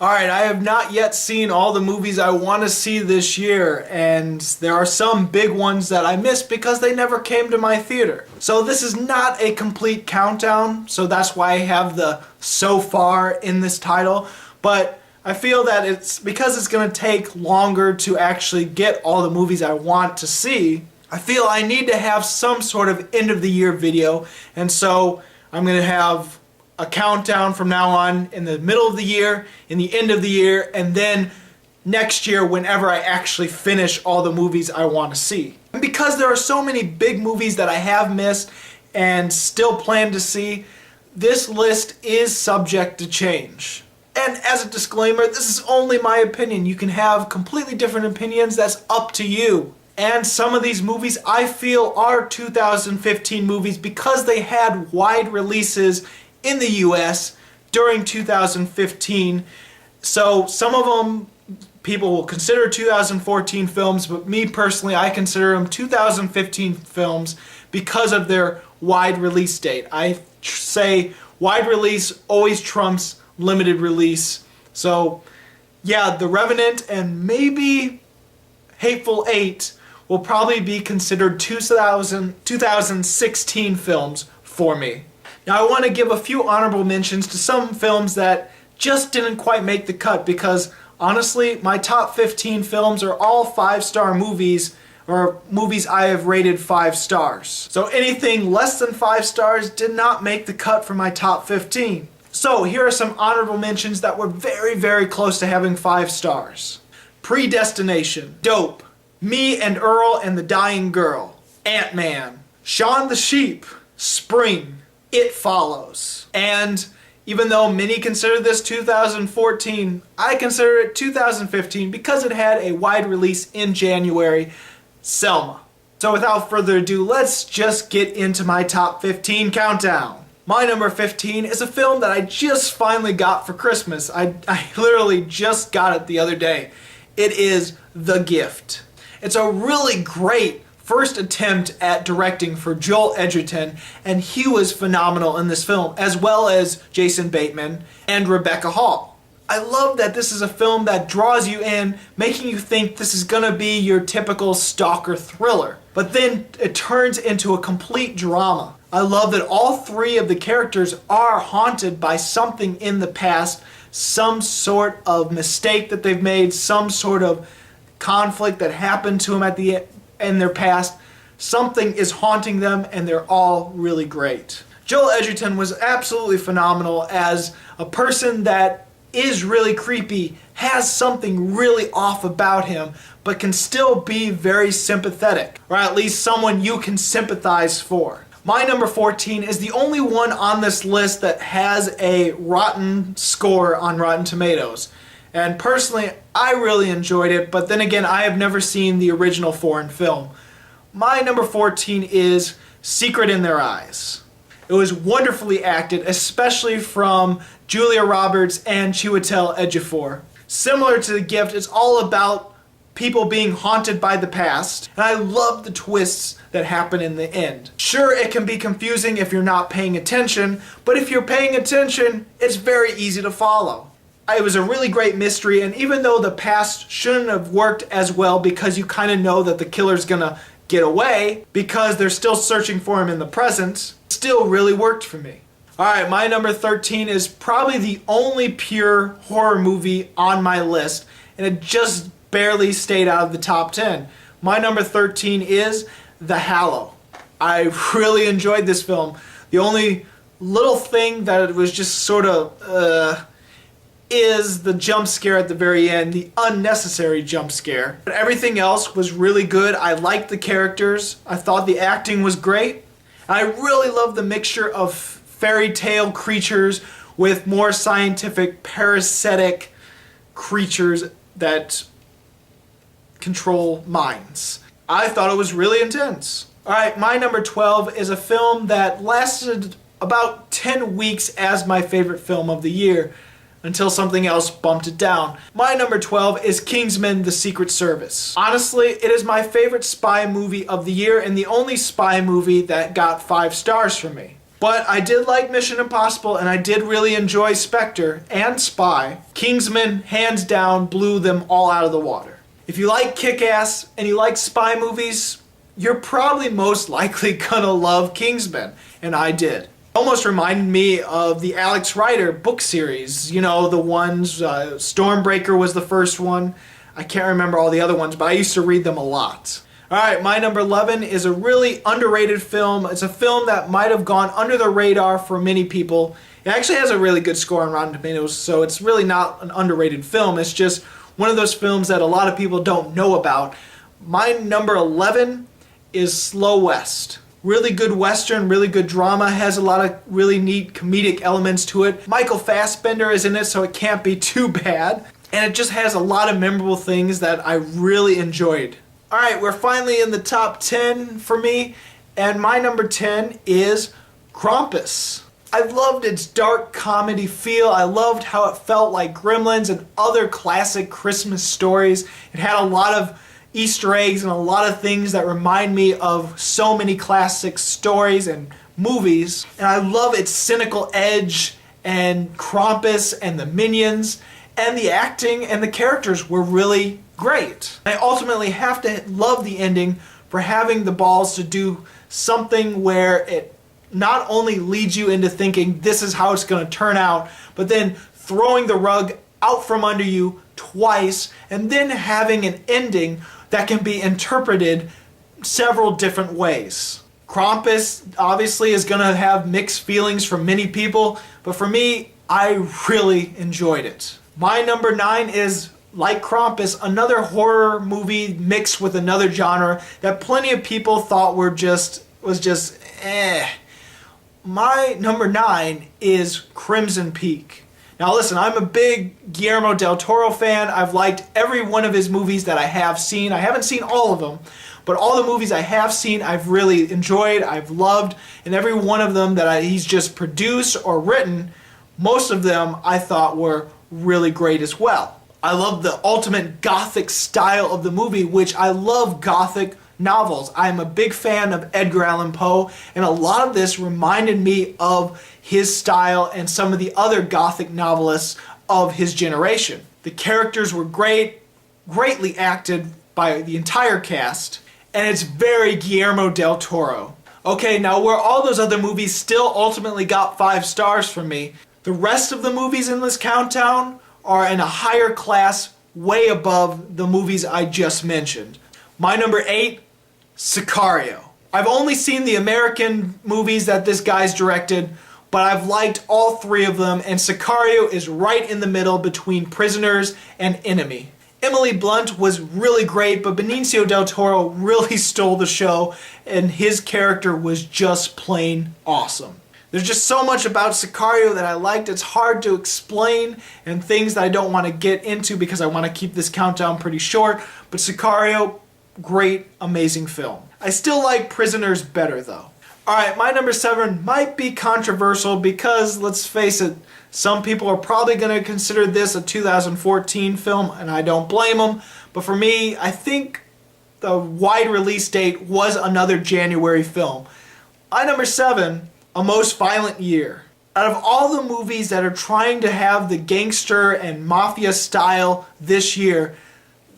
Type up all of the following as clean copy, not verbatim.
Alright, I have not yet seen all the movies I want to see this year, and there are some big ones that I missed because they never came to my theater. So this is not a complete countdown, so that's why I have the so far in this title, but I feel that it's because it's going to take longer to actually get all the movies I want to see. I feel I need to have some sort of end of the year video, and so I'm going to have a countdown from now on in the middle of the year, in the end of the year, and then next year whenever I actually finish all the movies I want to see. And because there are so many big movies that I have missed and still plan to see, this list is subject to change. And as a disclaimer, this is only my opinion. You can have completely different opinions, that's up to you. And some of these movies I feel are 2015 movies because they had wide releases in the US during 2015. So some of them people will consider 2014 films, but me personally, I consider them 2015 films because of their wide release date. I say wide release always trumps limited release. So yeah, The Revenant and maybe Hateful Eight will probably be considered 2016 films for me. Now I want to give a few honorable mentions to some films that just didn't quite make the cut because honestly my top 15 films are all 5-star movies or movies I have rated 5 stars. So anything less than 5 stars did not make the cut for my top 15. So here are some honorable mentions that were very, very close to having 5 stars. Predestination, Dope, Me and Earl and the Dying Girl, Ant-Man, Shaun the Sheep, Spring, It Follows. And even though many consider this 2014, I consider it 2015 because it had a wide release in January, Selma. So without further ado, let's just get into my top 15 countdown. My number 15 is a film that I just finally got for Christmas. I literally just got it the other day. It is The Gift. It's a really great first attempt at directing for Joel Edgerton, and he was phenomenal in this film, as well as Jason Bateman and Rebecca Hall. I love that this is a film that draws you in, making you think this is gonna be your typical stalker thriller, but then it turns into a complete drama. I love that all 3 of the characters are haunted by something in the past, some sort of mistake that they've made, some sort of conflict that happened to them in their past. Something is haunting them, and they're all really great. Joel Edgerton was absolutely phenomenal as a person that is really creepy, has something really off about him, but can still be very sympathetic, or at least someone you can sympathize for. My number 14 is the only one on this list that has a rotten score on Rotten Tomatoes. And personally, I really enjoyed it, but then again, I have never seen the original foreign film. My number 14 is Secret in Their Eyes. It was wonderfully acted, especially from Julia Roberts and Chiwetel Ejiofor. Similar to The Gift, it's all about people being haunted by the past, and I love the twists that happen in the end. Sure, it can be confusing if you're not paying attention, but if you're paying attention, it's very easy to follow. It was a really great mystery, and even though the past shouldn't have worked as well because you kind of know that the killer's gonna get away because they're still searching for him in the present, it still really worked for me. Alright, my number 13 is probably the only pure horror movie on my list, and it just barely stayed out of the top 10. My number 13 is The Hallow. I really enjoyed this film. The only little thing that it was just sort of is the jump scare at the very end, the unnecessary jump scare. But everything else was really good. I liked the characters. I thought the acting was great. I really loved the mixture of fairy tale creatures with more scientific parasitic creatures that control minds. I thought it was really intense. Alright, my number 12 is a film that lasted about 10 weeks as my favorite film of the year, until something else bumped it down. My number 12 is Kingsman: The Secret Service. Honestly, it is my favorite spy movie of the year and the only spy movie that got 5 stars from me. But I did like Mission Impossible, and I did really enjoy Spectre and Spy. Kingsman, hands down, blew them all out of the water. If you like Kick-Ass and you like spy movies, you're probably most likely gonna love Kingsman, and I did. Almost reminded me of the Alex Rider book series. You know, the ones, Stormbreaker was the first one. I can't remember all the other ones, but I used to read them a lot. Alright, my number 11 is a really underrated film. It's a film that might have gone under the radar for many people. It actually has a really good score on Rotten Tomatoes, so it's really not an underrated film. It's just one of those films that a lot of people don't know about. My number 11 is Slow West. Really good Western, really good drama, has a lot of really neat comedic elements to it. Michael Fassbender is in it, so it can't be too bad. And it just has a lot of memorable things that I really enjoyed. Alright, we're finally in the top 10 for me, and my number 10 is Krampus. I loved its dark comedy feel. I loved how it felt like Gremlins and other classic Christmas stories. It had a lot of Easter eggs and a lot of things that remind me of so many classic stories and movies. And I love its cynical edge, and Krampus and the minions, and the acting and the characters were really great. I ultimately have to love the ending for having the balls to do something where it not only leads you into thinking this is how it's going to turn out, but then throwing the rug out from under you twice, and then having an ending that can be interpreted several different ways. Krampus obviously is going to have mixed feelings from many people, but for me, I really enjoyed it. My number 9 is, like Krampus, another horror movie mixed with another genre that plenty of people thought was just eh. My number 9 is Crimson Peak. Now listen, I'm a big Guillermo del Toro fan. I've liked every one of his movies that I have seen. I haven't seen all of them, but all the movies I have seen I've really enjoyed, I've loved, and every one of them that he's just produced or written, most of them I thought were really great as well. I love the ultimate gothic style of the movie, which I love gothic novels. I'm a big fan of Edgar Allan Poe, and a lot of this reminded me of his style and some of the other gothic novelists of his generation. The characters were great, greatly acted by the entire cast, and it's very Guillermo del Toro. Okay, now where all those other movies still ultimately got 5 stars from me, the rest of the movies in this countdown are in a higher class, way above the movies I just mentioned. My number 8, Sicario. I've only seen the American movies that this guy's directed, but I've liked all 3 of them, and Sicario is right in the middle between Prisoners and Enemy. Emily Blunt was really great, but Benicio del Toro really stole the show, and his character was just plain awesome. There's just so much about Sicario that I liked. It's hard to explain, and things that I don't want to get into because I want to keep this countdown pretty short, but Sicario, great, amazing film. I still like Prisoners better though. Alright, my number 7 might be controversial because, let's face it, some people are probably going to consider this a 2014 film, and I don't blame them, but for me, I think the wide release date was another January film. My number 7, A Most Violent Year. Out of all the movies that are trying to have the gangster and mafia style this year,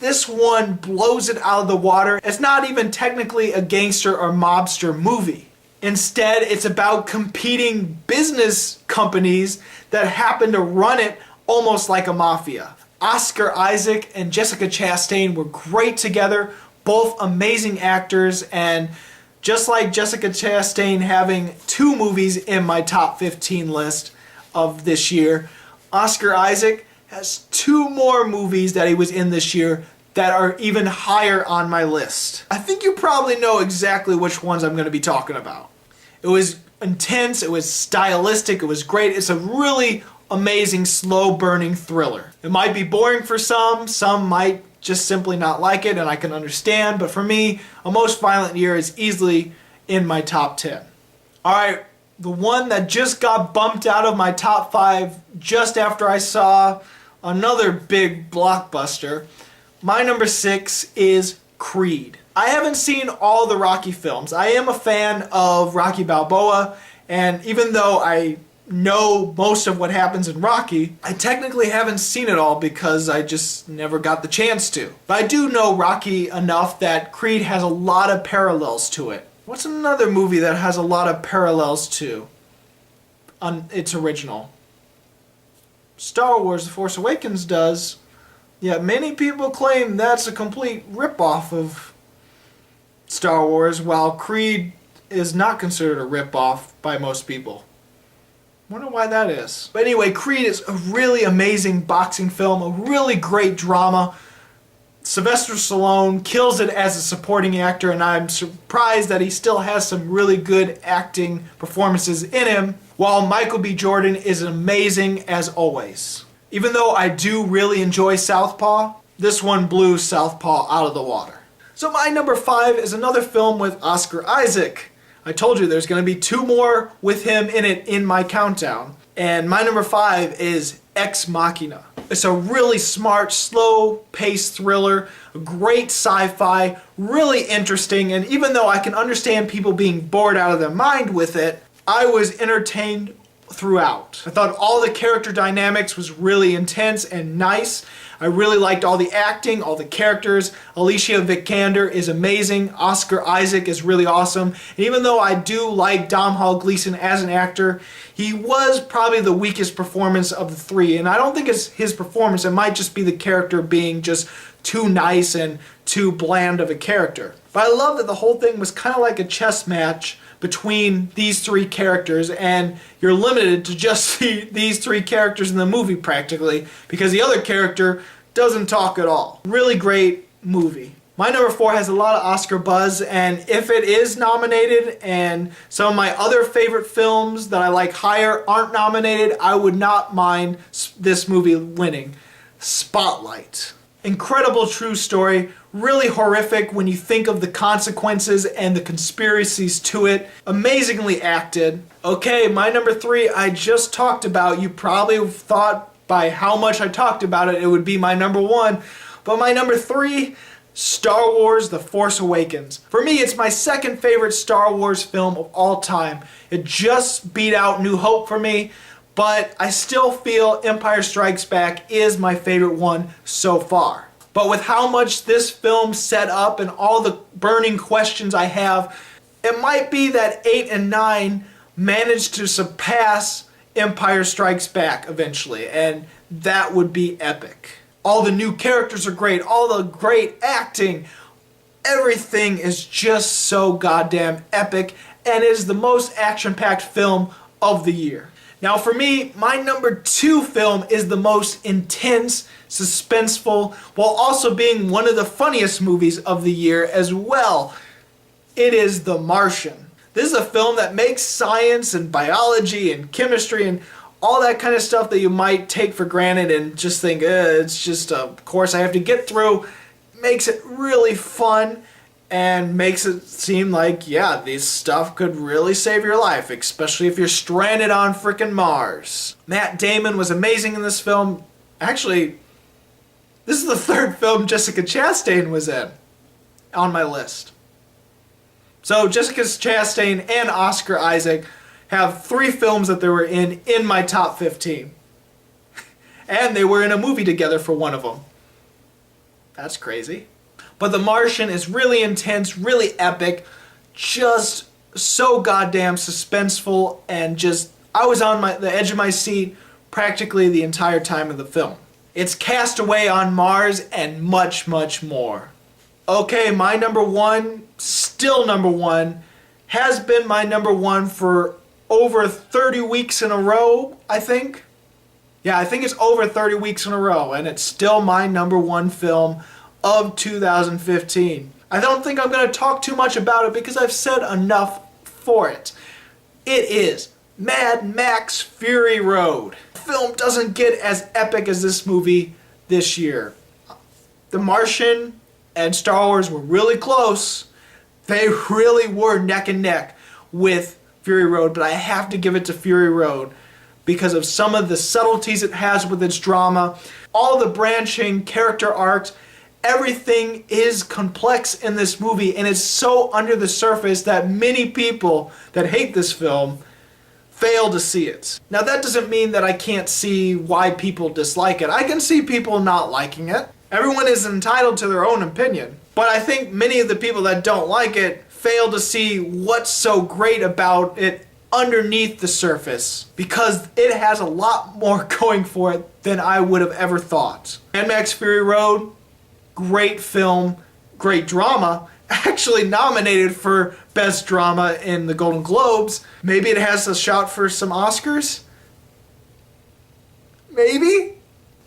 this one blows it out of the water. It's not even technically a gangster or mobster movie. Instead, it's about competing business companies that happen to run it almost like a mafia. Oscar Isaac and Jessica Chastain were great together, both amazing actors, and just like Jessica Chastain having 2 movies in my top 15 list of this year, Oscar Isaac has 2 more movies that he was in this year that are even higher on my list. I think you probably know exactly which ones I'm going to be talking about. It was intense, it was stylistic, it was great. It's a really amazing, slow-burning thriller. It might be boring for some might just simply not like it, and I can understand, but for me, A Most Violent Year is easily in my top 10. Alright, the one that just got bumped out of my top 5 just after I saw another big blockbuster, my number 6 is Creed. I haven't seen all the Rocky films. I am a fan of Rocky Balboa, And even though I know most of what happens in Rocky, I technically haven't seen it all because I just never got the chance to. But I do know Rocky enough that Creed has a lot of parallels to it. What's another movie that has a lot of parallels to its original? Star Wars: The Force Awakens does. Yeah, many people claim that's a complete ripoff of Star Wars, while Creed is not considered a ripoff by most people. Wonder why that is. But anyway, Creed is a really amazing boxing film, a really great drama. Sylvester Stallone kills it as a supporting actor, and I'm surprised that he still has some really good acting performances in him, while Michael B. Jordan is amazing as always. Even though I do really enjoy Southpaw, this one blew Southpaw out of the water. So my number 5 is another film with Oscar Isaac. I told you there's going to be 2 more with him in it in my countdown. And my number 5 is Ex Machina. It's a really smart, slow-paced thriller, a great sci-fi, really interesting, and even though I can understand people being bored out of their mind with it, I was entertained throughout. I thought all the character dynamics was really intense and nice. I really liked all the acting, all the characters. Alicia Vikander is amazing. Oscar Isaac is really awesome. And even though I do like Domhnall Gleeson as an actor, he was probably the weakest performance of the 3. And I don't think it's his performance. It might just be the character being just too nice and too bland of a character. But I love that the whole thing was kind of like a chess match between these 3 characters, and you're limited to just these 3 characters in the movie practically, because the other character doesn't talk at all. Really great movie. My number 4 has a lot of Oscar buzz, and if it is nominated and some of my other favorite films that I like higher aren't nominated, I would not mind this movie winning. Spotlight. Incredible true story, really horrific when you think of the consequences and the conspiracies to it. Amazingly acted. Okay, my number 3 I just talked about. You probably thought by how much I talked about it, it would be my number 1. But my number 3, Star Wars: The Force Awakens. For me, it's my second favorite Star Wars film of all time. It just beat out New Hope for me. But I still feel Empire Strikes Back is my favorite one so far. But with how much this film set up and all the burning questions I have, it might be that 8 and 9 managed to surpass Empire Strikes Back eventually, and that would be epic. All the new characters are great, all the great acting, everything is just so goddamn epic, and is the most action-packed film of the year. Now for me, my number 2 film is the most intense, suspenseful, while also being one of the funniest movies of the year as well. It is The Martian. This is a film that makes science and biology and chemistry and all that kind of stuff that you might take for granted and just think, it's just a course I have to get through. Makes it really fun and makes it seem like, yeah, this stuff could really save your life, especially if you're stranded on frickin' Mars. Matt Damon was amazing in this film. Actually, this is the 3rd film Jessica Chastain was in on my list. So Jessica Chastain and Oscar Isaac have 3 films that they were in my top 15. And they were in a movie together for one of them. That's crazy. But The Martian is really intense, really epic, just so goddamn suspenseful, and just, I was on the edge of my seat practically the entire time of the film. It's Castaway on Mars and much, much more. Okay, my number 1, still number 1, has been my number 1 for over 30 weeks in a row, I think. Yeah, I think it's over 30 weeks in a row, and it's still my number 1 film of 2015. I don't think I'm going to talk too much about it because I've said enough for it. It is Mad Max Fury Road. The film doesn't get as epic as this movie this year. The Martian and Star Wars were really close. They really were neck and neck with Fury Road, but I have to give it to Fury Road because of some of the subtleties it has with its drama, all the branching character arcs. Everything is complex in this movie, and it's so under the surface that many people that hate this film fail to see it. Now that doesn't mean that I can't see why people dislike it. I can see people not liking it. Everyone is entitled to their own opinion. But I think many of the people that don't like it fail to see what's so great about it underneath the surface, because it has a lot more going for it than I would have ever thought. Mad Max Fury Road, great film, great drama, actually nominated for Best Drama in the Golden Globes. Maybe it has a shot for some Oscars? Maybe?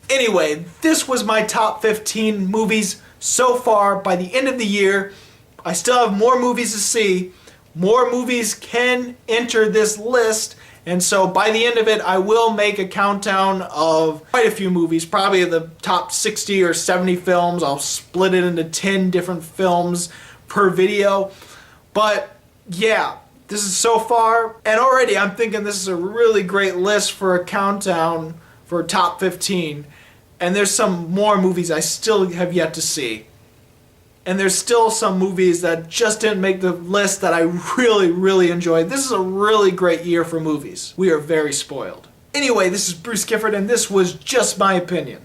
Anyway, this was my top 15 movies so far. By the end of the year, I still have more movies to see. More movies can enter this list, and so by the end of it, I will make a countdown of quite a few movies, probably the top 60 or 70 films. I'll split it into 10 different films per video. But yeah, this is so far, and already I'm thinking this is a really great list for a countdown for top 15. And there's some more movies I still have yet to see. And there's still some movies that just didn't make the list that I really, really enjoyed. This is a really great year for movies. We are very spoiled. Anyway, this is Bruce Gifford, and this was Just My Opinion.